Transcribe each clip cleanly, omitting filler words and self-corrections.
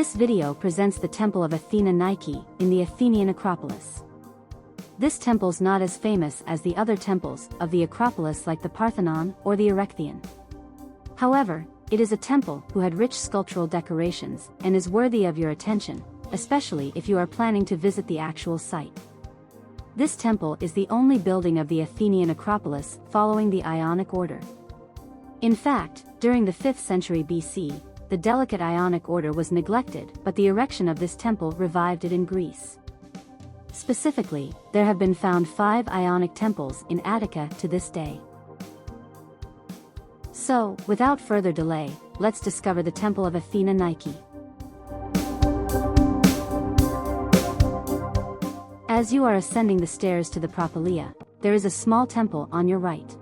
This video presents the Temple of Athena Nike in the Athenian Acropolis. This temple's not as famous as the other temples of the Acropolis like the Parthenon or the Erechtheion. However, it is a temple who had rich sculptural decorations and is worthy of your attention, especially if you are planning to visit the actual site. This temple is the only building of the Athenian Acropolis following the Ionic order. In fact, during the 5th century BC, the delicate Ionic order was neglected, but the erection of this temple revived it in Greece. Specifically, there have been found 5 Ionic temples in Attica to this day. So, without further delay, let's discover the Temple of Athena Nike. As you are ascending the stairs to the Propylaea, there is a small temple on your right.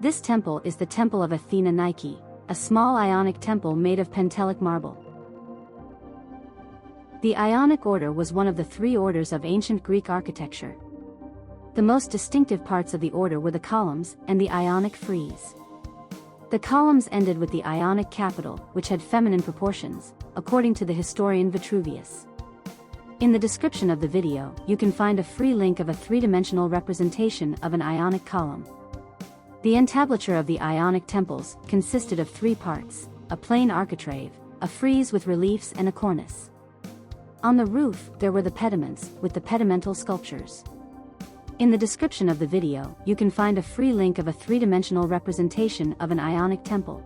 This temple is the Temple of Athena Nike, a small Ionic temple made of Pentelic marble. The Ionic order was one of the 3 orders of ancient Greek architecture. The most distinctive parts of the order were the columns and the Ionic frieze. The columns ended with the Ionic capital, which had feminine proportions, according to the historian Vitruvius. In the description of the video, you can find a free link of a 3-dimensional representation of an Ionic column. The entablature of the Ionic temples consisted of 3 parts: a plain architrave, a frieze with reliefs and a cornice. On the roof, there were the pediments, with the pedimental sculptures. In the description of the video, you can find a free link of a 3-dimensional representation of an Ionic temple.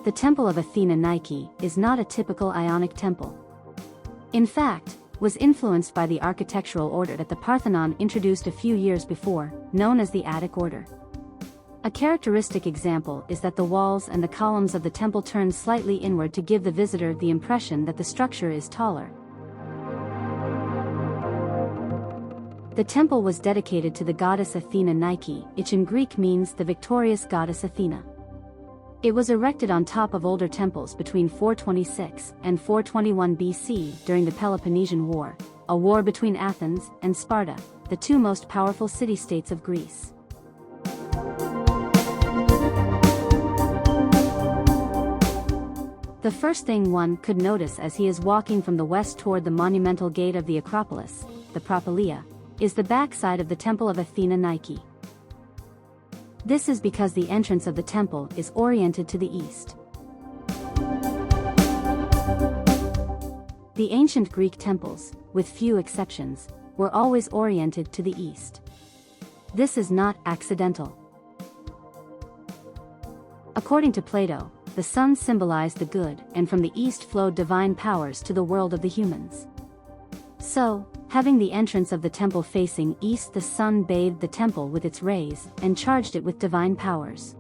The Temple of Athena Nike is not a typical Ionic temple. In fact, was influenced by the architectural order that the Parthenon introduced a few years before, known as the Attic order. A characteristic example is that the walls and the columns of the temple turn slightly inward to give the visitor the impression that the structure is taller. The temple was dedicated to the goddess Athena Nike, which in Greek means the victorious goddess Athena. It was erected on top of older temples between 426 and 421 BC during the Peloponnesian War, a war between Athens and Sparta, the 2 most powerful city-states of Greece. The first thing one could notice as he is walking from the west toward the monumental gate of the Acropolis, the Propylaea, is the backside of the Temple of Athena Nike. This is because the entrance of the temple is oriented to the east. The ancient Greek temples, with few exceptions, were always oriented to the east. This is not accidental. According to Plato, the sun symbolized the good, and from the east flowed divine powers to the world of the humans. So, having the entrance of the temple facing east, the sun bathed the temple with its rays and charged it with divine powers.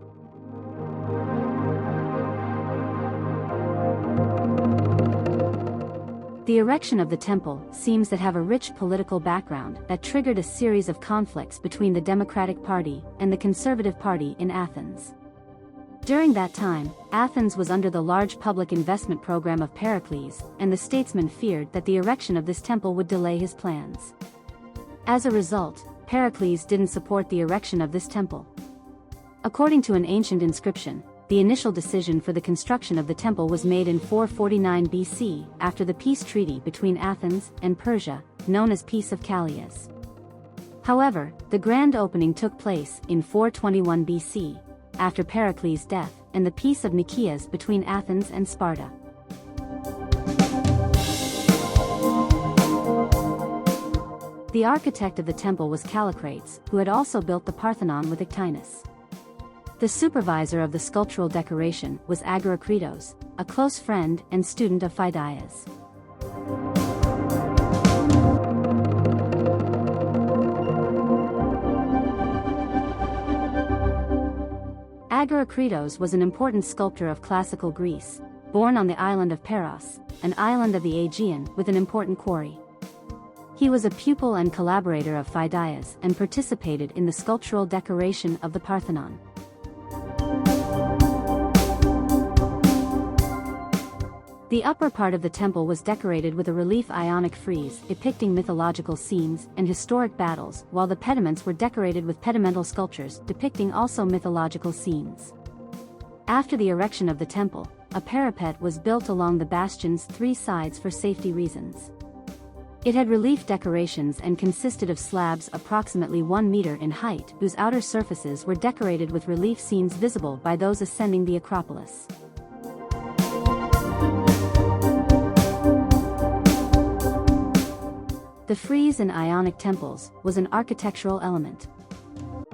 The erection of the temple seems to have a rich political background that triggered a series of conflicts between the Democratic Party and the Conservative Party in Athens. During that time, Athens was under the large public investment program of Pericles, and the statesman feared that the erection of this temple would delay his plans. As a result, Pericles didn't support the erection of this temple. According to an ancient inscription, the initial decision for the construction of the temple was made in 449 BC after the peace treaty between Athens and Persia, known as Peace of Callias. However, the grand opening took place in 421 BC, after Pericles' death, and the Peace of Nicaea between Athens and Sparta. The architect of the temple was Callicrates, who had also built the Parthenon with Erechtheion. The supervisor of the sculptural decoration was Agorakritos, a close friend and student of Phidias. Agorakritos was an important sculptor of classical Greece, born on the island of Paros, an island of the Aegean with an important quarry. He was a pupil and collaborator of Phidias and participated in the sculptural decoration of the Parthenon. The upper part of the temple was decorated with a relief Ionic frieze depicting mythological scenes and historic battles, while the pediments were decorated with pedimental sculptures depicting also mythological scenes. After the erection of the temple, a parapet was built along the bastion's three sides for safety reasons. It had relief decorations and consisted of slabs approximately 1 meter in height, whose outer surfaces were decorated with relief scenes visible by those ascending the Acropolis. The frieze in Ionic temples was an architectural element.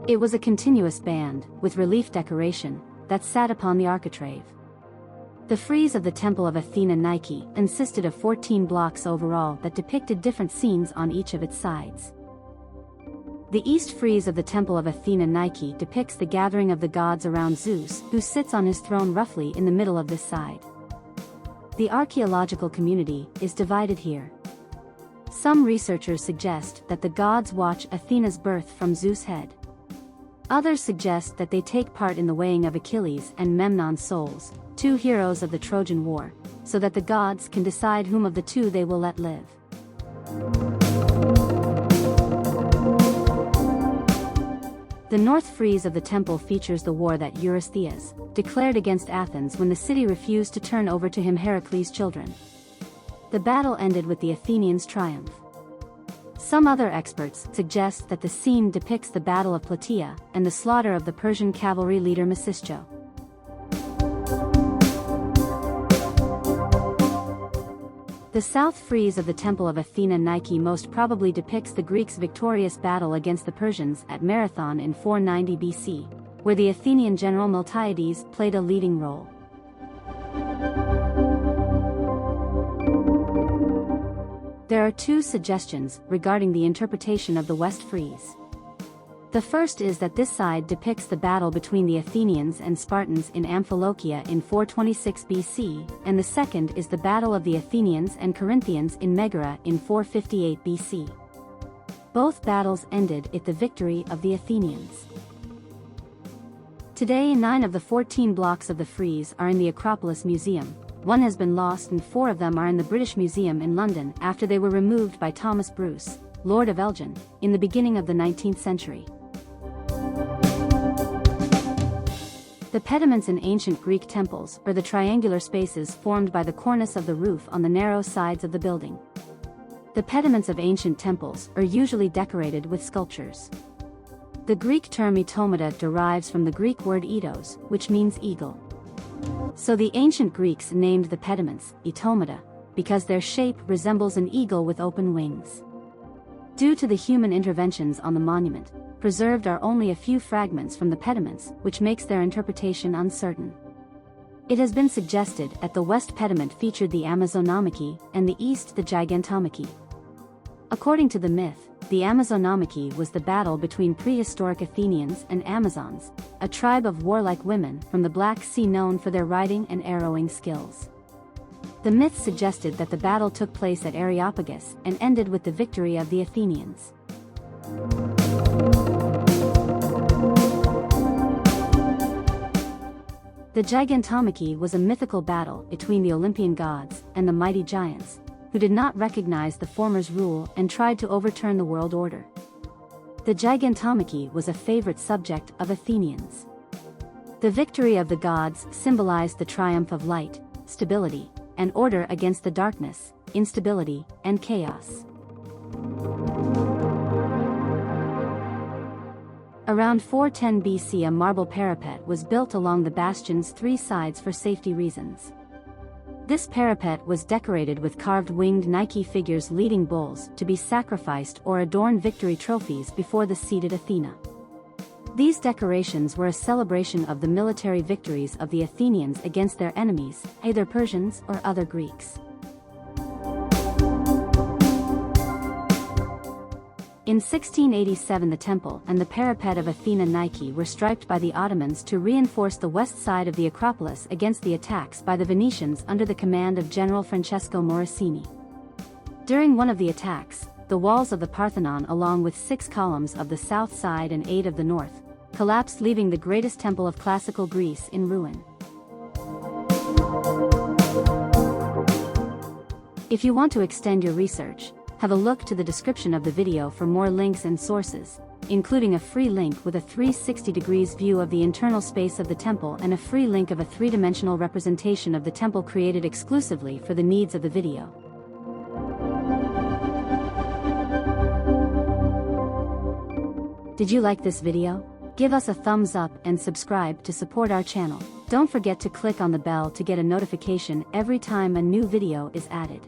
It was a continuous band, with relief decoration, that sat upon the architrave. The frieze of the Temple of Athena Nike consisted of 14 blocks overall that depicted different scenes on each of its sides. The east frieze of the Temple of Athena Nike depicts the gathering of the gods around Zeus, who sits on his throne roughly in the middle of this side. The archaeological community is divided here. Some researchers suggest that the gods watch Athena's birth from Zeus' head. Others suggest that they take part in the weighing of Achilles and Memnon's souls, two heroes of the Trojan War, so that the gods can decide whom of the two they will let live. The north frieze of the temple features the war that Eurystheus declared against Athens when the city refused to turn over to him Pericles' children. The battle ended with the Athenians' triumph. Some other experts suggest that the scene depicts the Battle of Plataea and the slaughter of the Persian cavalry leader Mecisto. The south frieze of the Temple of Athena Nike most probably depicts the Greeks' victorious battle against the Persians at Marathon in 490 BC, where the Athenian general Miltiades played a leading role. There are two suggestions regarding the interpretation of the west frieze. The first is that this side depicts the battle between the Athenians and Spartans in Amphilochia in 426 BC, and the second is the battle of the Athenians and Corinthians in Megara in 458 BC. Both battles ended in the victory of the Athenians. Today 9 of the 14 blocks of the frieze are in the Acropolis Museum. One has been lost and 4 of them are in the British Museum in London after they were removed by Thomas Bruce, Lord of Elgin, in the beginning of the 19th century. The pediments in ancient Greek temples are the triangular spaces formed by the cornice of the roof on the narrow sides of the building. The pediments of ancient temples are usually decorated with sculptures. The Greek term etomata derives from the Greek word eidos, which means eagle. So the ancient Greeks named the pediments etomata because their shape resembles an eagle with open wings. Due to the human interventions on the monument, preserved are only a few fragments from the pediments, which makes their interpretation uncertain. It has been suggested that the west pediment featured the Amazonomachy and the east the Gigantomachy. According to the myth, the Amazonomachy was the battle between prehistoric Athenians and Amazons, a tribe of warlike women from the Black Sea known for their riding and arrowing skills. The myth suggested that the battle took place at Areopagus and ended with the victory of the Athenians. The Gigantomachy was a mythical battle between the Olympian gods and the mighty giants, who did not recognize the former's rule and tried to overturn the world order. The Gigantomachy was a favorite subject of Athenians. The victory of the gods symbolized the triumph of light, stability, and order against the darkness, instability, and chaos. Around 410 BC a marble parapet was built along the bastion's 3 sides for safety reasons. This parapet was decorated with carved winged Nike figures leading bulls to be sacrificed or adorn victory trophies before the seated Athena. These decorations were a celebration of the military victories of the Athenians against their enemies, either Persians or other Greeks. In 1687 the temple and the parapet of Athena Nike were striped by the Ottomans to reinforce the west side of the Acropolis against the attacks by the Venetians under the command of General Francesco Morosini. During one of the attacks, the walls of the Parthenon along with 6 columns of the south side and 8 of the north collapsed, leaving the greatest temple of classical Greece in ruin. If you want to extend your research, have a look to the description of the video for more links and sources. including a free link with a 360 degrees view of the internal space of the temple and a free link of a three-dimensional representation of the temple created exclusively for the needs of the video. Did you like this video? Give us a thumbs up and subscribe to support our channel. Don't forget to click on the bell to get a notification every time a new video is added.